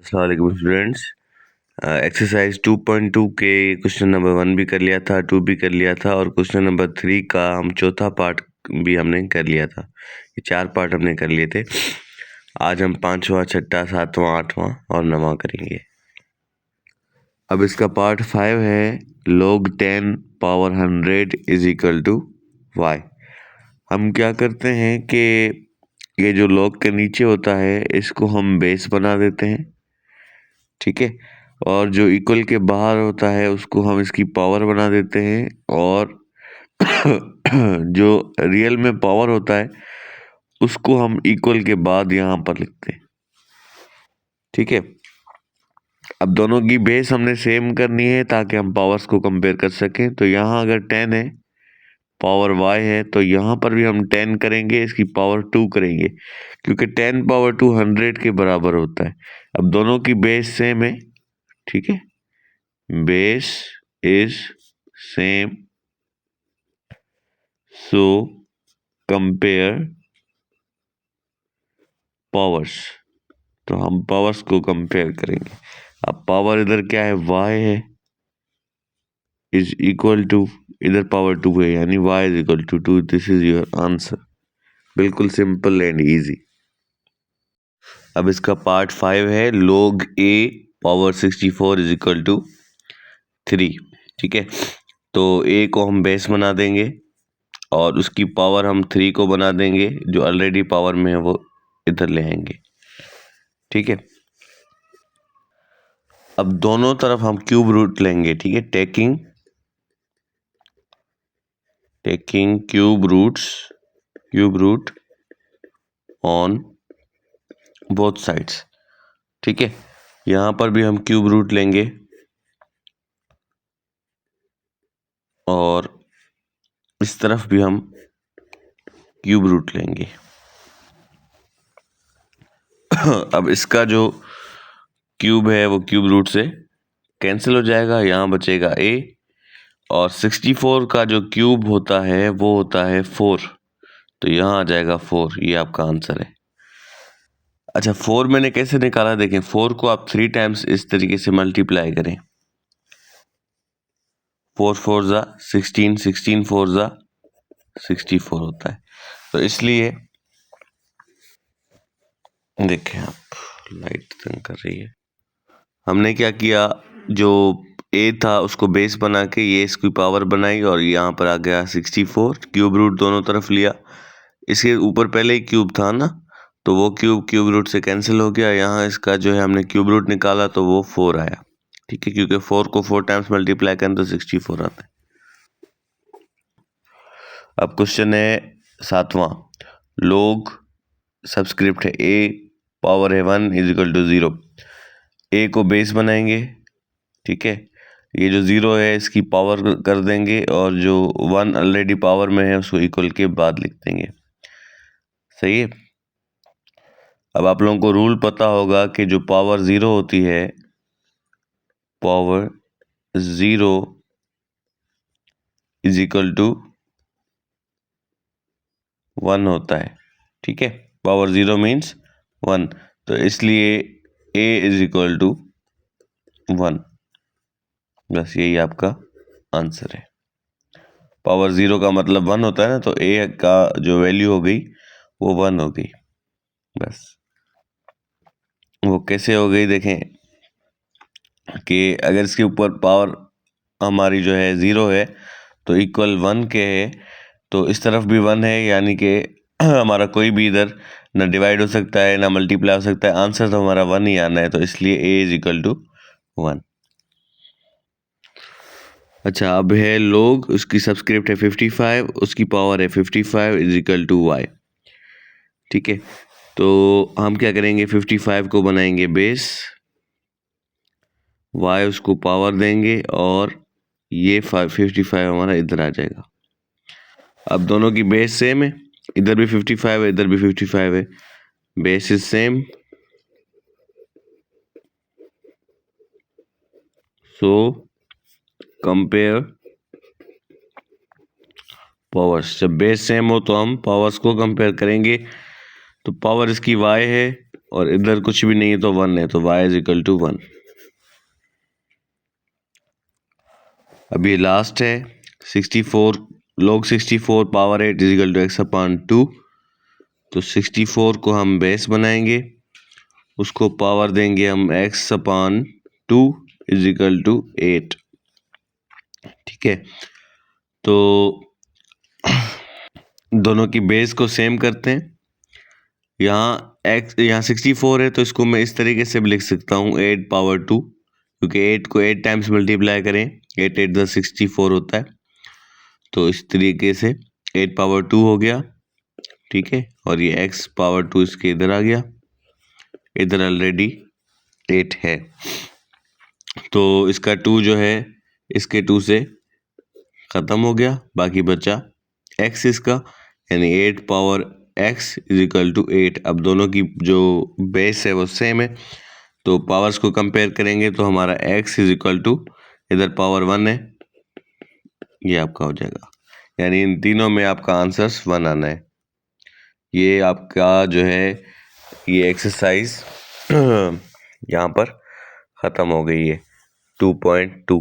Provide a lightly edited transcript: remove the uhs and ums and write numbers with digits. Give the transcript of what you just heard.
अस्सलाम वालेकुम students. Exercise 2.2 के क्वेश्चन नंबर 1 भी कर लिया था, 2 भी कर लिया था और क्वेश्चन नंबर 3 का हम चौथा पार्ट भी हमने कर लिया था। ये 4 पार्ट हमने कर लिए थे। आज हम 5वां, 6वां, 7वां, 8वां और 9वां करेंगे। अब इसका पार्ट 5 है log 10 power 100 is equal to y। हम क्या करते हैं कि ये जो log के नीचे होता है इसको हम बेस बना देते हैं, ठीक है। और जो इक्वल के बाहर होता है उसको हम इसकी पावर बना देते हैं और जो रियल में पावर होता है उसको हम इक्वल के बाद यहाँ पर लिखते हैं, ठीक है। अब दोनों की बेस हमने सेम करनी है ताकि हम पावर्स को कंपेयर कर सकें। तो यहाँ अगर 10 है, पावर y है, तो यहाँ पर भी हम 10 करेंगे, इसकी पावर 2 करेंगे, क्योंकि 10 पावर 2 100 के बराबर होता है। अब दोनों की बेस सेम है, ठीक है। Base is same, so compare powers। तो हम पावर्स को कंपेयर करेंगे। अब पावर इधर क्या है, y है, इज इक्वल टू, इधर पावर 2 है यानी y is equal to 2। This is your answer. बिल्कुल सिंपल एंड इजी। अब इसका पार्ट 5 है log a power 64 is equal to 3, ठीक है। तो a को हम बेस बना देंगे और उसकी पावर हम 3 को बना देंगे, जो ऑलरेडी पावर में है वो इधर ले आएंगे, ठीक है। अब दोनों तरफ हम क्यूब रूट लेंगे, ठीक है। Taking cube root on both sides, ठीक है। यहाँ पर भी हम क्यूब रूट लेंगे और इस तरफ भी हम क्यूब रूट लेंगे। अब इसका जो क्यूब है वो क्यूब रूट से कैंसिल हो जाएगा, यहाँ बचेगा a। और 64 का जो क्यूब होता है वो होता है 4, तो यहाँ आ जाएगा 4। ये आपका आंसर है। अच्छा, 4 मैंने कैसे निकाला, देखें। 4 को आप 3 टाइम्स इस तरीके से मल्टीप्लाई करें। 4 4 जा 16, 16 4 जा 64 होता है। तो इसलिए देखें, आप लाइट तंग कर रही है। हमने क्या किया, जो a था उसको बेस बना के ये इसकी पावर बनाई और यहाँ पर आ गया 64। क्यूब रूट दोनों तरफ लिया। इसके ऊपर पहले ही क्यूब था ना, तो वो क्यूब रूट से कैंसिल हो गया। यहाँ इसका जो है हमने क्यूब रूट निकाला तो वो 4 आया, ठीक है, क्योंकि 4 को 4 टाइम्स मल्टीप्लाई करें तो 64 आता है। अब क्वेश्चन है 7वां। log सबस्क्रिप्ट है a पावर है 1 इज इक्वल टू 0। a को बेस बनाएंगे, ठीक है। ये जो 0 है इसकी पावर कर देंगे और जो 1 ऑलरेडी पावर में है उसको इक्वल के बाद लिख देंगे, सही है। अब आप लोगों को रूल पता होगा कि जो पावर 0 होती है, पावर 0 इज इक्वल टू 1 होता है, ठीक है। पावर 0 मीन्स 1, तो इसलिए a इज इक्वल टू 1। बस यही आपका आंसर है। पावर 0 का मतलब 1 होता है ना, तो a का जो वैल्यू हो गई वो 1 हो गई। बस वो कैसे हो गई, देखें कि अगर इसके ऊपर पावर हमारी जो है 0 है तो इक्वल 1 के है, तो इस तरफ भी 1 है, यानी कि हमारा कोई भी इधर ना डिवाइड हो सकता है ना मल्टीप्लाई हो सकता है। आंसर तो हमारा 1 ही आना है, तो इसलिए a इज इक्वल टू 1। अच्छा, अब है log, उसकी सबस्क्रिप्ट है 55, उसकी पावर है 55 इज इक्वल टू y, ठीक है। तो हम क्या करेंगे, 55 को बनाएंगे बेस, y उसको पावर देंगे और ये 55 हमारा इधर आ जाएगा। अब दोनों की बेस सेम है, इधर भी 55 है इधर भी 55 है, base is same, so compare powers. जब बेस सेम हो तो हम पावर्स को कंपेयर करेंगे। तो पावर इसकी y है और इधर कुछ भी नहीं है तो 1 है, तो y इज इक्वल टू 1। अभी लास्ट है 64 log 64 power 8 is equal to x upon 2। तो 64 को हम बेस बनाएंगे, उसको पावर देंगे हम x upon 2 is equal to 8। ठीक है, तो दोनों की बेस को सेम करते हैं। यहाँ 64 है तो इसको मैं इस तरीके से भी लिख सकता हूँ 8 पावर 2, क्योंकि 8 को 8 टाइम्स मल्टीप्लाई करें 8 8 10 64 होता है। तो इस तरीके से 8 पावर 2 हो गया। ठीक है, और ये x पावर 2 इसके इधर आ गया, इधर ऑलरेडी 8 है, तो इसका 2 जो है इसके 2 से ख़त्म हो गया, बाकी बचा x इसका, यानी 8 power x is equal to 8। अब दोनों की जो बेस है वो सेम है, तो पावर्स को कंपेयर करेंगे तो हमारा x इज इक्वल टू इधर पावर 1 है, ये आपका हो जाएगा। यानी इन तीनों में आपका आंसर्स 1 आना है। ये आपका जो है ये एक्सरसाइज यहाँ पर ख़त्म हो गई है 2.2।